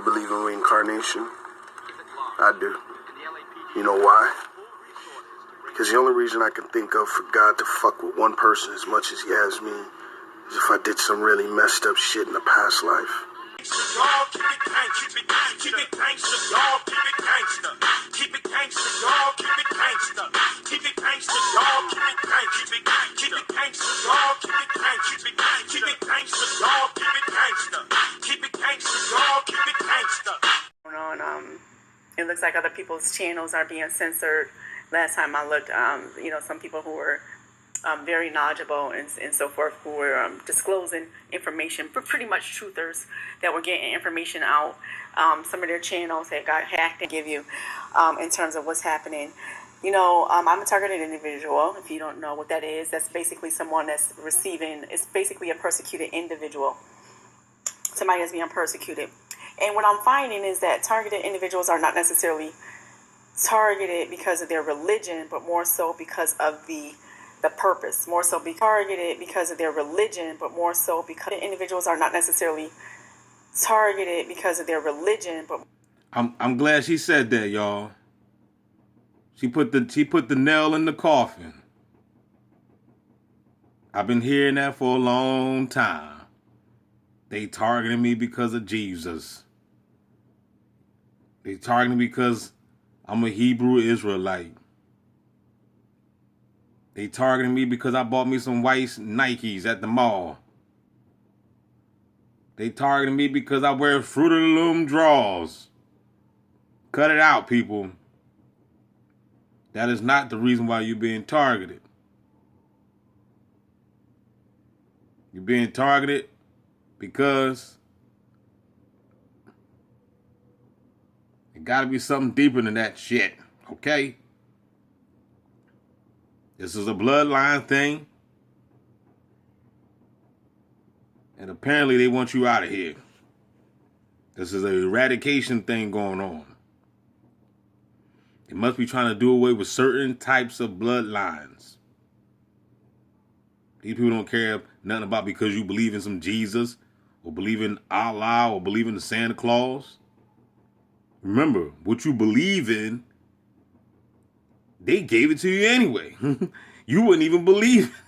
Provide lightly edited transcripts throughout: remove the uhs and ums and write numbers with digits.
believe in reincarnation? I do. You know why? Because the only reason I can think of for God to fuck with one person as much as he has me is if I did some really messed up shit in a past life. It looks like other people's channels are being censored. Last time I looked, some people who were very knowledgeable and so forth, who were disclosing information, but pretty much truthers that were getting information out. Some of their channels had got hacked and give you in terms of what's happening. I'm a targeted individual. If you don't know what that is, that's basically someone that's receiving, it's basically a persecuted individual. Somebody that's being persecuted. And what I'm finding is that targeted individuals are not necessarily targeted because of their religion, but more so because of the purpose. More so be targeted because of their religion, but more so because individuals are not necessarily targeted because of their religion. But I'm glad she said that, y'all. She put the nail in the coffin. I've been hearing that for a long time. They targeted me because of Jesus. They targeted me because I'm a Hebrew Israelite. They targeted me because I bought me some white Nikes at the mall. They targeted me because I wear Fruit of the Loom drawers. Cut it out, people. That is not the reason why you're being targeted. You're being targeted because it gotta be something deeper than that shit, okay? This is a bloodline thing. And apparently they want you out of here. This is an eradication thing going on. They must be trying to do away with certain types of bloodlines. These people don't care nothing about because you believe in some Jesus or believe in Allah or believe in the Santa Claus. Remember, what you believe in, they gave it to you anyway. You wouldn't even believe.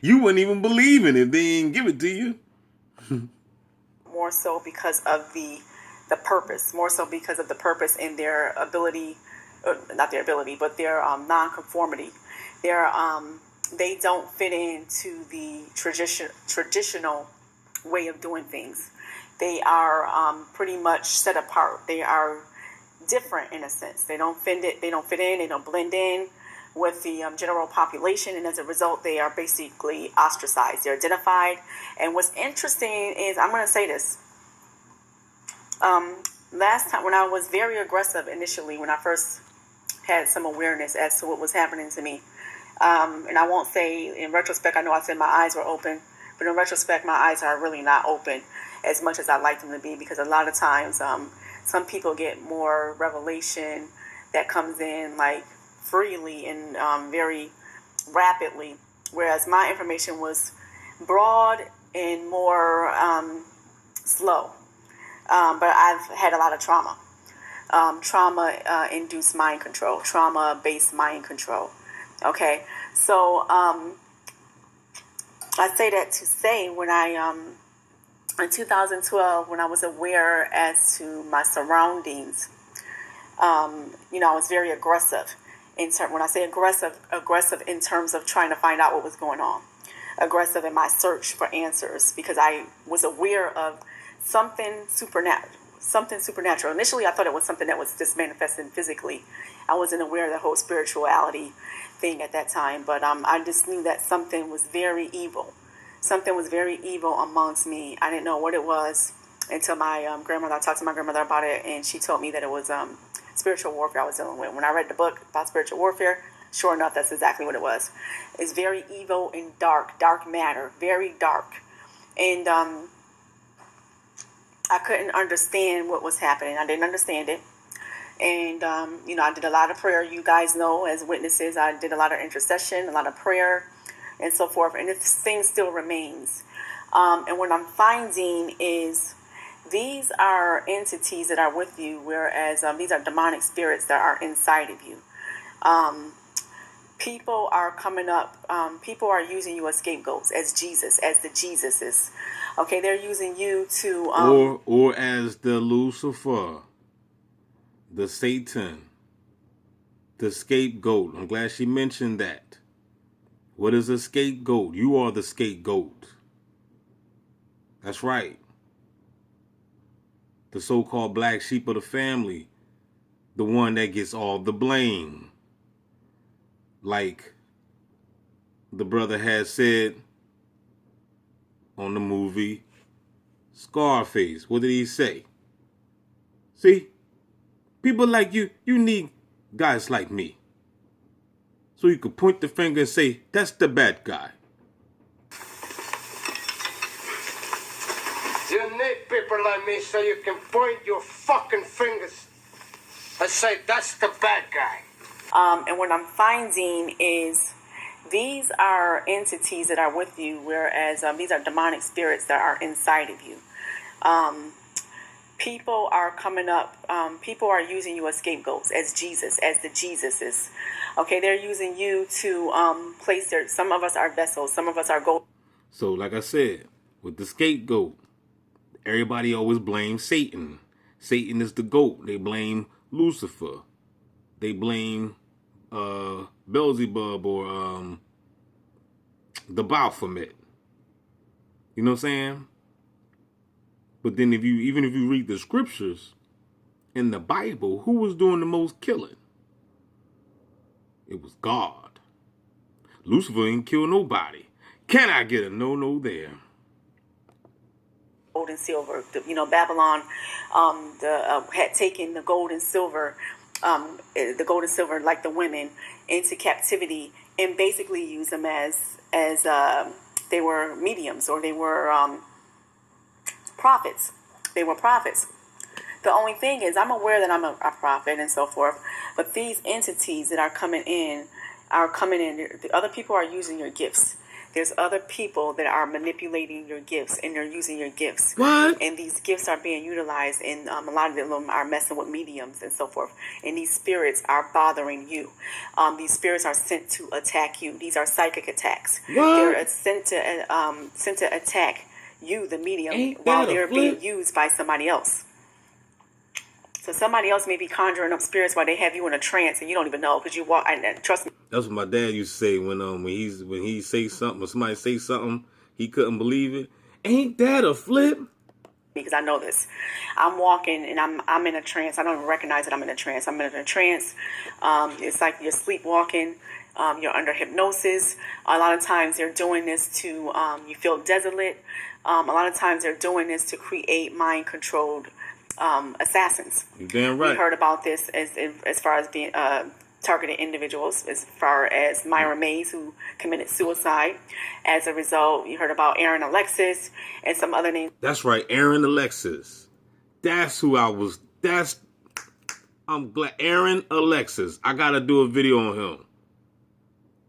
You wouldn't even believe in it if they didn't give it to you. More so because of the purpose. More so because of the purpose and their ability, not their ability, but their non-conformity. They don't fit into the traditional way of doing things. They are pretty much set apart. They are different in a sense. They don't fit in. They don't blend in with the general population, and as a result, they are basically ostracized. They're identified. And what's interesting is, I'm going to say this. Last time, when I was very aggressive initially, when I first had some awareness as to what was happening to me, and I won't say in retrospect, I know I said my eyes were open, but in retrospect, my eyes are really not open as much as I'd like them to be, because a lot of times some people get more revelation that comes in like freely and very rapidly, whereas my information was broad and more slow. But I've had a lot of trauma. Trauma-induced mind control, trauma-based mind control. Okay, so I say that to say, when I in 2012, when I was aware as to my surroundings, I was very aggressive. When I say aggressive in terms of trying to find out what was going on. Aggressive in my search for answers, because I was aware of something supernatural. Initially, I thought it was something that was just manifesting physically. I wasn't aware of the whole spirituality thing at that time, but I just knew that something was very evil. Something was very evil amongst me. I didn't know what it was until my grandmother. I talked to my grandmother about it, and she told me that it was spiritual warfare I was dealing with. When I read the book about spiritual warfare, sure enough, that's exactly what it was. It's very evil and dark matter, very dark. And I couldn't understand what was happening. I didn't understand it. And, I did a lot of prayer. You guys know, as witnesses, I did a lot of intercession, a lot of prayer, and so forth. And this thing still remains. And what I'm finding is these are entities that are with you, whereas these are demonic spirits that are inside of you. People are coming up, people are using you as scapegoats, as Jesus, as the Jesuses. Okay, they're using you to... or as the Lucifer, the Satan, the scapegoat. I'm glad she mentioned that. What is a scapegoat? You are the scapegoat. That's right. The so-called black sheep of the family. The one that gets all the blame. Like the brother has said on the movie Scarface. What did he say? See? People like you need guys like me. So you could point the finger and say, that's the bad guy. You need people like me so you can point your fucking fingers and say, that's the bad guy. And what I'm finding is these are entities that are with you, whereas these are demonic spirits that are inside of you. People are coming up, people are using you as scapegoats, as Jesus, as the Jesuses. Okay, they're using you to place their... Some of us are vessels, some of us are gold. So like I said, with the scapegoat, everybody always blames Satan. Satan is the goat. They blame Lucifer. They blame Beelzebub or the Baphomet. You know what I'm saying? But then even if you read the scriptures in the Bible, who was doing the most killing? It was God. Lucifer ain't kill nobody. Can I get a no there? Gold and silver. Babylon had taken the gold and silver, like the women, into captivity and basically used them as they were mediums, or they were prophets. They were prophets. The only thing is, I'm aware that I'm a prophet and so forth, but these entities that are coming in. The other people are using your gifts. There's other people that are manipulating your gifts, and they're using your gifts. What? And these gifts are being utilized, and a lot of them are messing with mediums and so forth. And these spirits are bothering you. These spirits are sent to attack you. These are psychic attacks. What? They're sent to attack you, the medium, while they're being used by somebody else. So somebody else may be conjuring up spirits while they have you in a trance, and you don't even know, because you walk. And trust me. That's what my dad used to say when he say something, when somebody say something, he couldn't believe it. Ain't that a flip? Because I know this. I'm walking and I'm in a trance. I don't even recognize that I'm in a trance. I'm in a trance. It's like you're sleepwalking. You're under hypnosis. A lot of times they're doing this to you feel desolate. A lot of times they're doing this to create mind-controlled assassins. You're damn right. We heard about this as far as being targeted individuals, as far as Myra Mays, who committed suicide. As a result, you heard about Aaron Alexis and some other names. That's right, Aaron Alexis. That's who I was. I'm glad. Aaron Alexis. I got to do a video on him.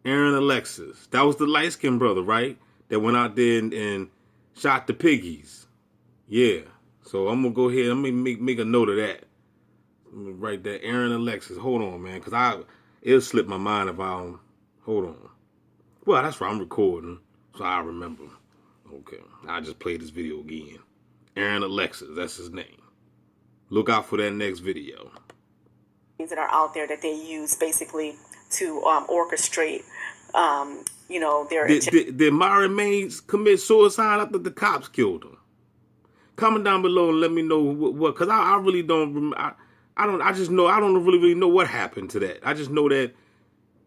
Aaron Alexis. That was the light-skinned brother, right? That went out there and shot the piggies. Yeah. So I'm going to go ahead. I'm going to make a note of that. I'm going to write that. Aaron Alexis. Hold on, man. Because it'll slip my mind if I don't. Hold on. Well, that's right. I'm recording. So I remember. Okay. I just played this video again. Aaron Alexis. That's his name. Look out for that next video. That are out there that they use basically to orchestrate, their... Did Myra Mays commit suicide after the cops killed her? Comment down below and let me know what, because I really don't, I just know, I don't really know what happened to that. I just know that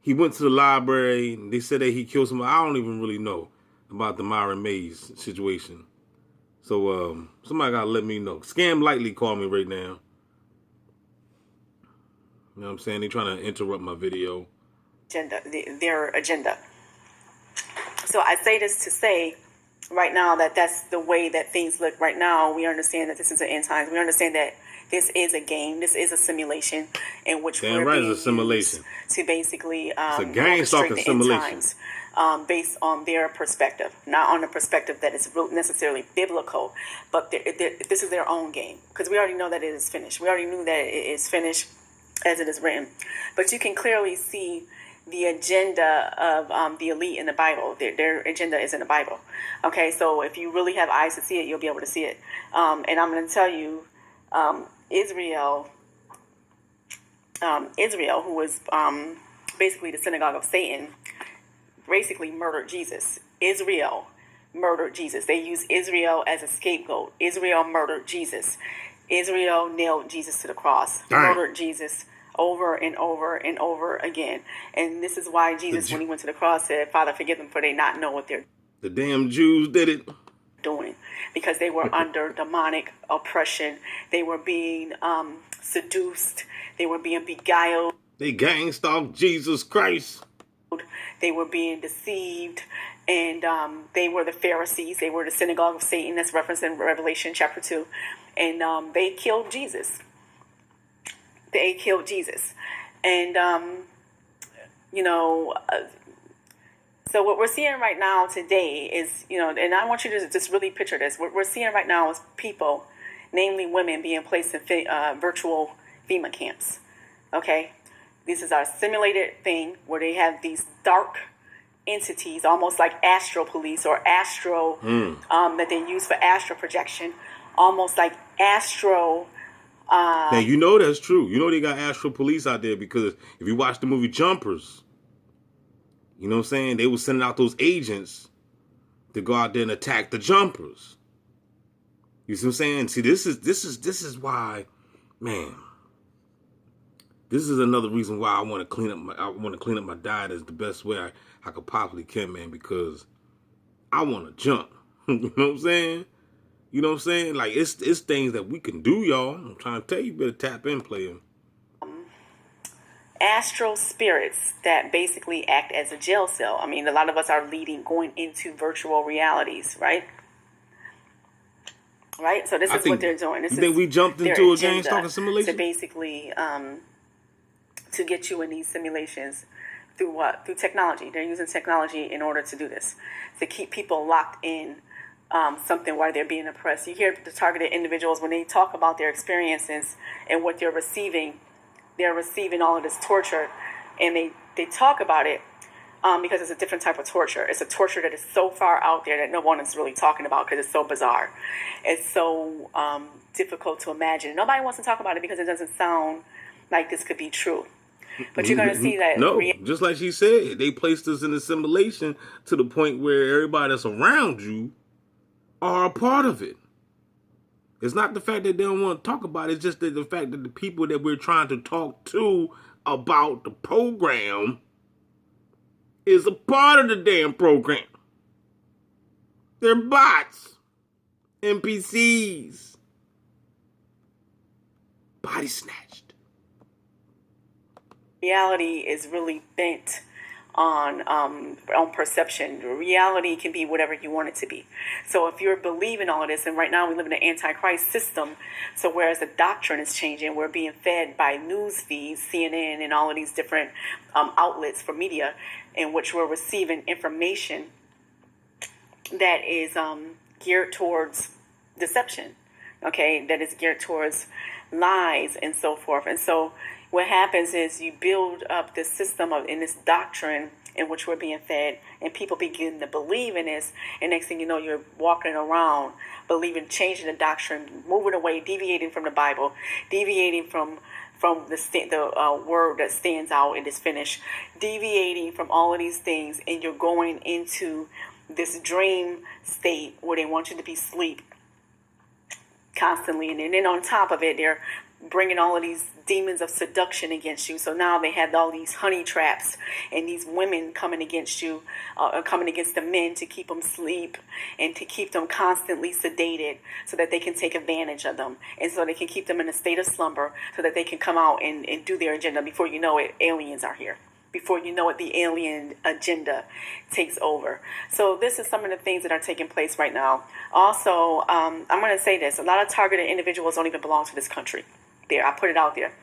he went to the library and they said that he killed somebody. I don't even really know about the Myra Mays situation. So, somebody gotta let me know. Scam Lightly called me right now. You know what I'm saying? They're trying to interrupt my video. Their agenda. So I say this to say, right now, that that's the way that things look right now. We understand that this is the end times. We understand that this is a game. This is a simulation in which we're being used to basically it's a game, orchestrate the end simulation. times. based on their perspective, not on the perspective that is necessarily biblical, but this is their own game, because we already know that it is finished. We already knew that it is finished as it is written, but you can clearly see the agenda of the elite in the Bible. Their agenda is in the Bible. Okay, so if you really have eyes to see it, you'll be able to see it. And I'm going to tell you, Israel, who was basically the synagogue of Satan, basically murdered Jesus. Israel murdered Jesus. They used Israel as a scapegoat. Israel murdered Jesus. Israel nailed Jesus to the cross. Murdered Jesus over and over and over again. And this is why Jesus, when he went to the cross, said, Father, forgive them, for they not know what they're The damn Jews did it. doing, because they were under demonic oppression. They were being seduced. They were being beguiled. They gang stalked Jesus Christ. They were being deceived. And they were the Pharisees. They were the synagogue of Satan. That's referenced in Revelation chapter 2. And they killed Jesus. They killed Jesus. And, so what we're seeing right now today is, and I want you to just really picture this. What we're seeing right now is people, namely women, being placed in virtual FEMA camps. Okay? This is our simulated thing where they have these dark entities, almost like astral police or astro, that they use for astral projection, almost like astro. Now, you know that's true. You know they got astral police out there, because if you watch the movie Jumpers, you know what I'm saying? They were sending out those agents to go out there and attack the jumpers. You see what I'm saying? See, this is why, man. This is another reason why I want to clean up my diet as the best way I could possibly can, man, because I want to jump. You know what I'm saying? You know what I'm saying? Like, it's things that we can do, y'all. I'm trying to tell you, better tap in, player. Astral spirits that basically act as a jail cell. I mean, a lot of us are going into virtual realities, right? Right? So this is what they're doing. You think we jumped into a game stalking simulation? To basically, to get you in these simulations through what? Through technology. They're using technology in order to do this, to keep people locked in something while they're being oppressed. You hear the targeted individuals, when they talk about their experiences and what they're receiving all of this torture, and they talk about it because it's a different type of torture. It's a torture that is so far out there that no one is really talking about, because it's so bizarre. It's so difficult to imagine. Nobody wants to talk about it because it doesn't sound like this could be true. But you're going to see that. No, just like she said, they placed us in a simulation to the point where everybody that's around you are a part of it. It's not the fact that they don't want to talk about it. It's just the fact that the people that we're trying to talk to about the program is a part of the damn program. They're bots, NPCs, body snatched. Reality is really bent on perception. Reality can be whatever you want it to be. So if you're believing all of this, and right now we live in an antichrist system, so whereas the doctrine is changing, we're being fed by news feeds, CNN, and all of these different outlets for media, in which we're receiving information that is geared towards deception, okay, that is geared towards lies and so forth. And so what happens is you build up this system in this doctrine in which we're being fed, and people begin to believe in this, and next thing you know, you're walking around believing, changing the doctrine, moving away, deviating from the Bible, deviating from the word that stands out and is finished, deviating from all of these things, and you're going into this dream state where they want you to be asleep constantly, and then on top of it, they're bringing all of these demons of seduction against you. So now they have all these honey traps and these women coming against you, coming against the men to keep them asleep and to keep them constantly sedated so that they can take advantage of them, and so they can keep them in a state of slumber so that they can come out and do their agenda. Before you know it, aliens are here. Before you know it, the alien agenda takes over. So this is some of the things that are taking place right now. Also, I'm going to say this. A lot of targeted individuals don't even belong to this country. There, I put it out there.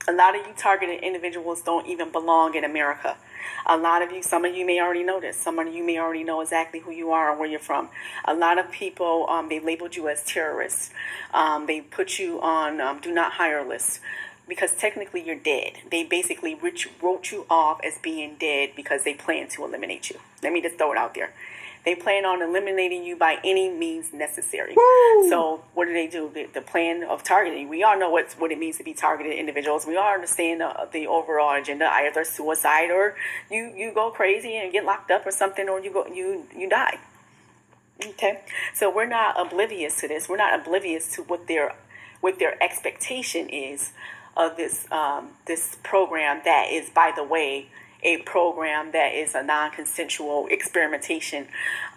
A lot of you targeted individuals don't even belong in America. A lot of you, some of you may already know this. Some of you may already know exactly who you are and where you're from. A lot of people, they labeled you as terrorists. They put you on do not hire lists because technically you're dead. They basically wrote you off as being dead because they plan to eliminate you. Let me just throw it out there. They plan on eliminating you by any means necessary. Woo! So what do? The plan of targeting. We all know what it means to be targeted individuals. We all understand the overall agenda, either suicide or you go crazy and get locked up or something, or you die. Okay, so we're not oblivious to this. We're not oblivious to what their expectation is of this program that is, by the way, a program that is a non-consensual experimentation,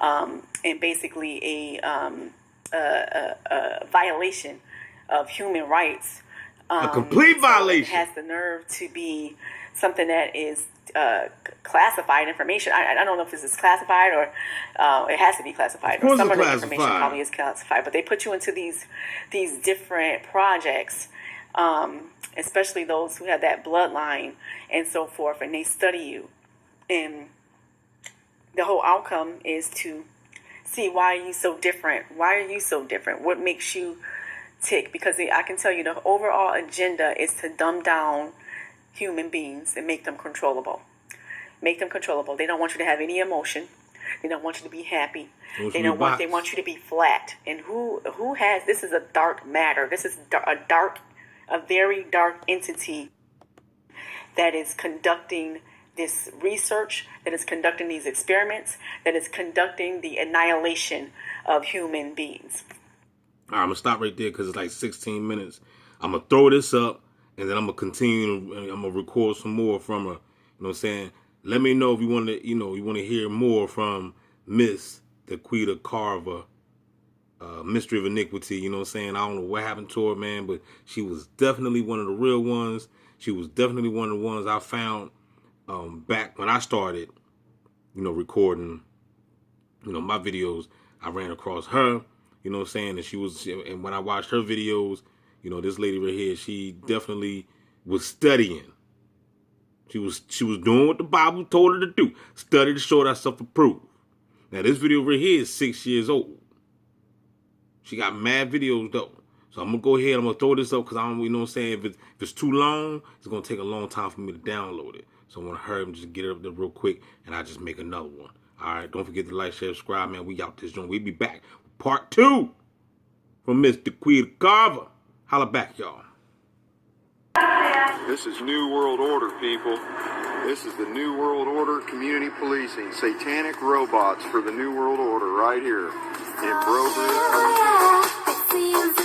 and basically a violation of human rights. A complete violation. It has the nerve to be something that is classified information. I don't know if this is classified or it has to be classified. Of course some it's of the classified. information probably is classified, but they put you into these different projects. Especially those who have that bloodline and so forth, and they study you. And the whole outcome is to see, why are you so different? Why are you so different? What makes you tick? Because I can tell you the overall agenda is to dumb down human beings and make them controllable. Make them controllable. They don't want you to have any emotion. They don't want you to be happy. They want you to be flat. And who has, this is a dark matter. This is a very dark entity that is conducting this research, that is conducting these experiments, that is conducting the annihilation of human beings. All right, I'm going to stop right there because it's like 16 minutes. I'm going to throw this up, and then I'm going to continue, and I'm going to record some more from her. You know what I'm saying? Let me know if you want to, you want to hear more from Miss Daquita Carver, Mystery of Iniquity. You know what I'm saying? I don't know what happened to her, man, but she was definitely one of the real ones. She was definitely one of the ones I found back when I started, recording, my videos. I ran across her, you know what I'm saying? And when I watched her videos, this lady right here, she definitely was studying. She was doing what the Bible told her to do. Study to show thyself approved. Now, this video right here is 6 years old. She got mad videos, though. So I'm going to go ahead. I'm going to throw this up because I don't, you know what I'm saying? If it's too long, it's going to take a long time for me to download it. So I want to hurry and just get it up there real quick, and I just make another one. All right? Don't forget to like, share, subscribe, man. We out this joint. We'll be back with part 2 from Miss Daquita Carver. Holla back, y'all. This is New World Order, people. This is the New World Order community policing. Satanic robots for the New World Order right here in Bro Bridge.